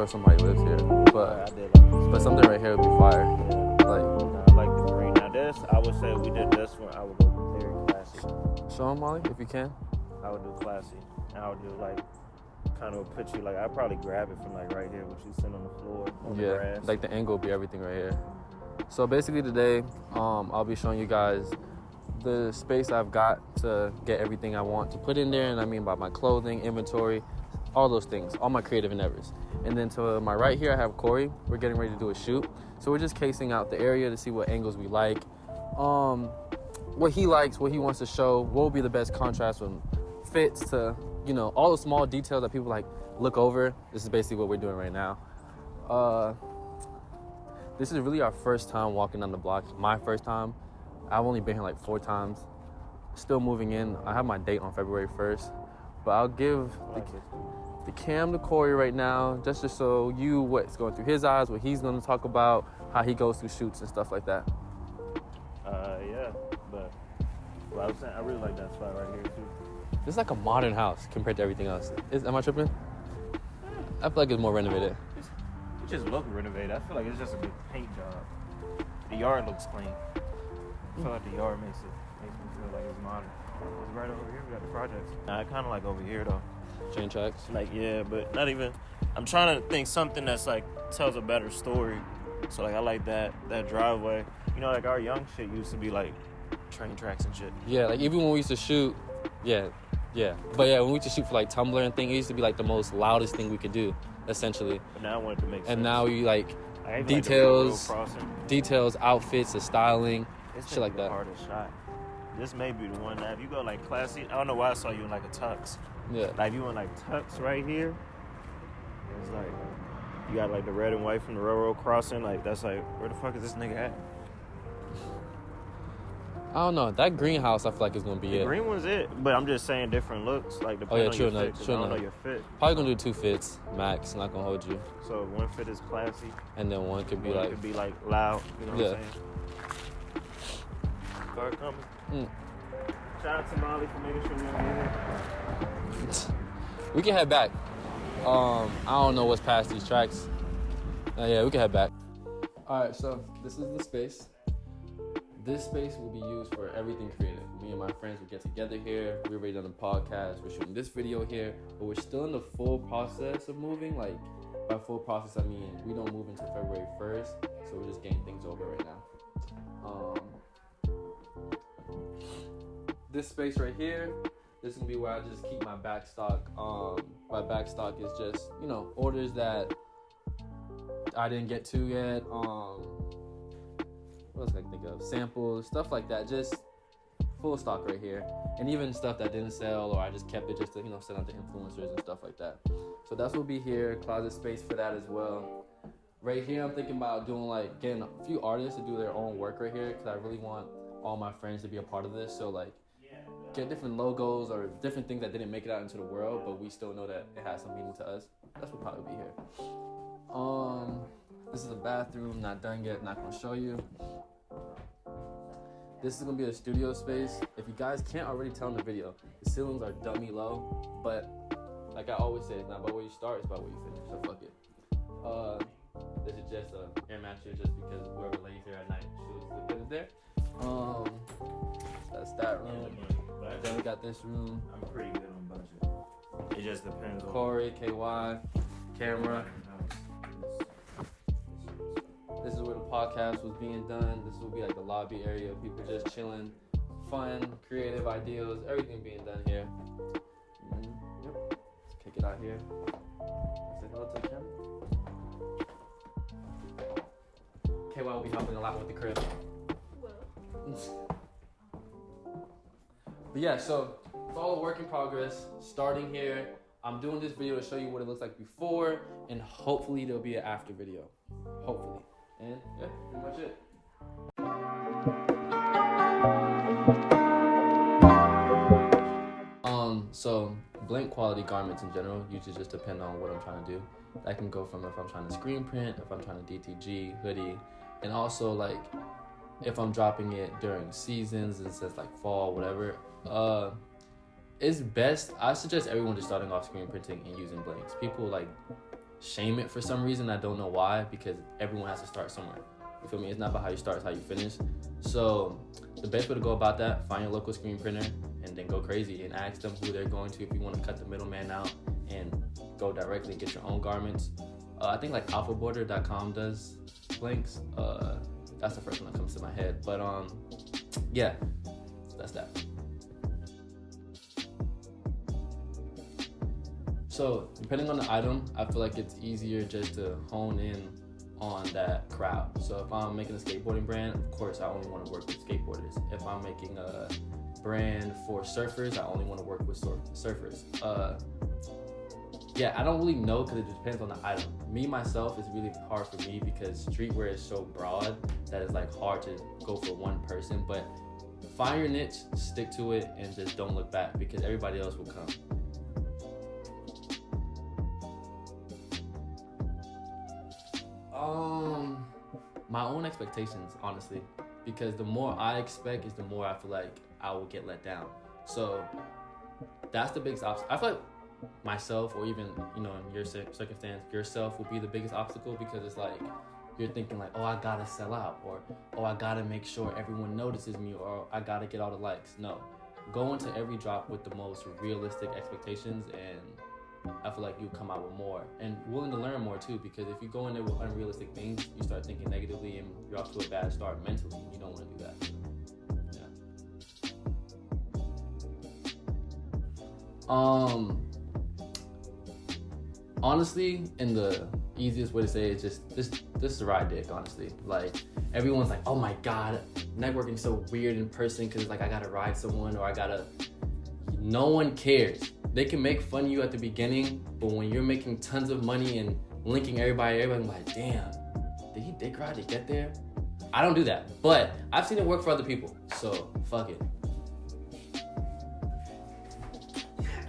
if somebody lives here, I did like this. but something right here would be fire. Yeah. Like, I like the green. Now this, I would say we did this one, I would go very classy. show them, Molly, if you can. I would do classy. And I would do like kind of put you like I'd probably grab it from like right here, what you sit on the floor on the grass. Like the angle would be everything right here. So basically today, I'll be showing you guys the space I've got to get everything I want to put in there, and I mean by my clothing, inventory, all those things, all my creative endeavors. And then to my right here, I have Corey. We're getting ready to do a shoot. So we're just casing out the area to see what angles we like, what he likes, what he wants to show, what will be the best contrast from fits to, you know, all the small details that people like look over. This is basically what we're doing right now. This is really our first time walking down the block. My first time. I've only been here like 4 times. Still moving in. I have my date on February 1st. But I'll give the cam to Corey right now, just to show you what's going through his eyes, what he's going to talk about, how he goes through shoots and stuff like that. Yeah, but what I was saying, I really like that spot right here too. This is like a modern house compared to everything else. Am I tripping? I feel like it's more renovated. It just looks renovated. I feel like it's just a good paint job. The yard looks clean. I feel like the yard makes me feel like it's modern. It's right over here. We got the projects. I kind of like over here though. Train tracks. Like yeah, but not even. I'm trying to think something that's like tells a better story. So like I like that driveway. You know, like our young shit used to be like train tracks and shit. Yeah, like even when we used to shoot, yeah. But yeah, when we used to shoot for like Tumblr and thing, it used to be like the most loudest thing we could do, essentially. But now I want it to make sense. And now we like details, outfits, the styling, shit like that. The hardest shot. This may be the one that if you go like classy, I don't know why I saw you in like a tux. Yeah. Like you in like tux right here. It's like you got like the red and white from the railroad crossing. Like that's like where the fuck is this nigga at? I don't know. That greenhouse, I feel like is gonna be the green one's it, but I'm just saying different looks. Like depending on your fit. I don't know your fit. Probably gonna do 2 fits max. Not gonna hold you. So one fit is classy, and then one could be loud. You know what I'm saying? Car coming. Shout out to Molly for making sure we're here. We can head back. I don't know what's past these tracks. Yeah, we can head back. All right, so this is the space. This space will be used for everything creative. Me and my friends will get together here. We're already done a podcast. We're shooting this video here, but we're still in the full process of moving. Like, by full process, I mean we don't move until February 1st, so we're just getting things over right now. This space right here, this is gonna be where I just keep my back stock. My back stock is just, you know, orders that I didn't get to yet. What else can I think of? Samples, stuff like that. Just full stock right here. And even stuff that didn't sell, or I just kept it just to, you know, send out to influencers and stuff like that. So that's what will be here. Closet space for that as well. Right here, I'm thinking about doing like getting a few artists to do their own work right here, because I really want all my friends to be a part of this. So like get different logos or different things that didn't make it out into the world, but we still know that it has some meaning to us. That's what probably be here. This is a bathroom, not done yet, not gonna show you. This is gonna be a studio space. If you guys can't already tell in the video, the ceilings are dummy low, but like I always say, it's not about where you start, it's about where you finish, so fuck it. This is just an air mattress just because whoever lays here at night shoes the bed there. That's that room. Then we got this room. I'm pretty good on budget. It just depends on Corey, KY, camera. This is where the podcast was being done. This will be like the lobby area. People just chilling, fun, creative ideas, everything being done here. Yep. Let's kick it out here. Say hello to the camera. KY will be helping a lot with the crib. But yeah, so it's all a work in progress. Starting here, I'm doing this video to show you what it looks like before, and hopefully there'll be an after video. Hopefully. And yeah, pretty much it. So blank quality garments in general usually just depend on what I'm trying to do. That can go from if I'm trying to screen print, if I'm trying to DTG, hoodie, and also like if I'm dropping it during seasons and it says like fall, whatever. It's best, I suggest everyone just starting off screen printing and using blanks. People like shame it for some reason. I don't know why, because everyone has to start somewhere. You feel me? It's not about how you start, it's how you finish. So the best way to go about that, find your local screen printer and then go crazy and ask them who they're going to if you want to cut the middleman out and go directly and get your own garments. I think like alphaborder.com does blanks. That's the first one that comes to my head. But yeah, that's that. So depending on the item, I feel like it's easier just to hone in on that crowd. So if I'm making a skateboarding brand, of course I only want to work with skateboarders. If I'm making a brand for surfers, I only want to work with surfers. Yeah, I don't really know because it depends on the item. Me, myself, it's really hard for me because streetwear is so broad that it's like hard to go for one person. But find your niche, stick to it, and just don't look back because everybody else will come. My own expectations, honestly, because the more I expect is the more I feel like I will get let down. So that's the biggest obstacle. I feel like myself, or even, you know, in your circumstance, yourself will be the biggest obstacle because it's like you're thinking like, oh, I gotta sell out, or oh, I gotta make sure everyone notices me, or I gotta get all the likes. No, go into every drop with the most realistic expectations, and I feel like you'll come out with more and willing to learn more too, because if you go in there with unrealistic things, you start thinking negatively and you're off to a bad start mentally. You don't want to do that. Honestly, and the easiest way to say it is just this ride dick, honestly. Like, everyone's like, oh my God, networking's so weird in person because it's like I gotta ride someone or no one cares. They can make fun of you at the beginning, but when you're making tons of money and linking everybody's like, damn, did he dick ride to get there? I don't do that, but I've seen it work for other people, so fuck it.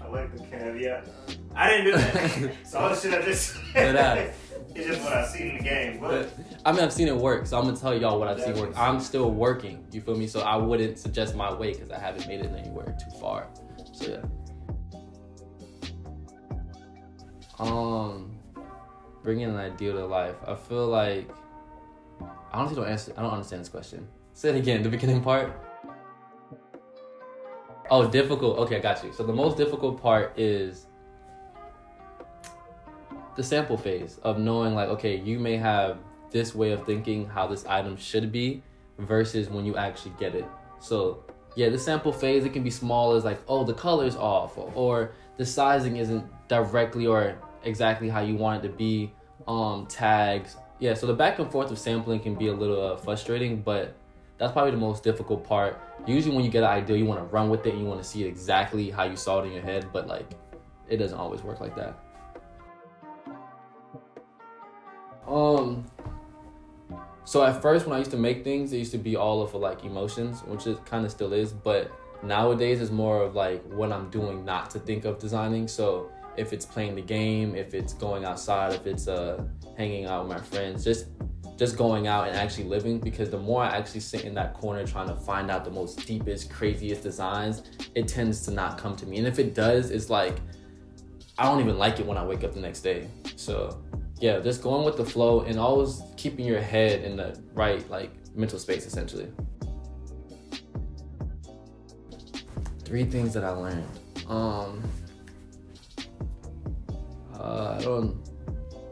I like the caveat. I didn't do that. So all the shit I just said, it's just what I've seen in the game. But I mean, I've seen it work, so I'm gonna tell y'all what I've seen work. I'm still working, you feel me? So I wouldn't suggest my way because I haven't made it anywhere too far. So yeah. Bringing an ideal to life. I feel like I don't understand this question. Say it again, the beginning part. Oh, difficult. Okay, I got you. So the most difficult part is the sample phase of knowing like, okay, you may have this way of thinking how this item should be versus when you actually get it. So yeah, the sample phase, it can be small as like, oh, the color's off, or the sizing isn't directly or exactly how you want it to be, tags. Yeah, so the back and forth of sampling can be a little frustrating, but that's probably the most difficult part. Usually when you get an idea, you want to run with it and you want to see it exactly how you saw it in your head, but like, it doesn't always work like that. So at first when I used to make things, it used to be all of like emotions, which it kind of still is, but nowadays it's more of like what I'm doing not to think of designing. So if it's playing the game, if it's going outside, if it's hanging out with my friends, just going out and actually living, because the more I actually sit in that corner trying to find out the most deepest, craziest designs, it tends to not come to me. And if it does, it's like, I don't even like it when I wake up the next day. So yeah, just going with the flow and always keeping your head in the right like mental space, essentially. 3 things that I learned.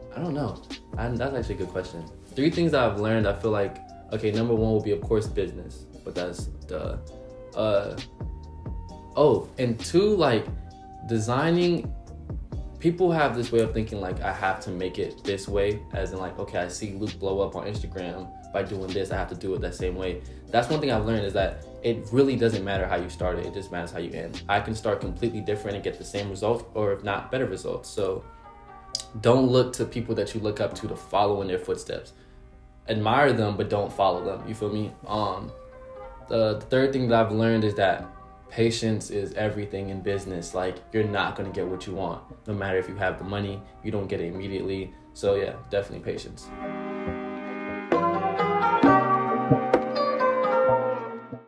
I don't know. That's actually a good question. 3 things that I've learned, I feel like, okay, number 1 will be, of course, business, but that's the, and 2, like, designing, people have this way of thinking, like, I have to make it this way, as in, like, okay, I see Luke blow up on Instagram by doing this, I have to do it that same way. That's one thing I've learned, is that it really doesn't matter how you start it just matters how you end. I can start completely different and get the same results, or if not, better results. So don't look to people that you look up to follow in their footsteps. Admire them, but don't follow them. You feel me? The 3rd thing that I've learned is that patience is everything in business. Like, you're not gonna get what you want. No matter if you have the money, you don't get it immediately. So yeah, definitely patience.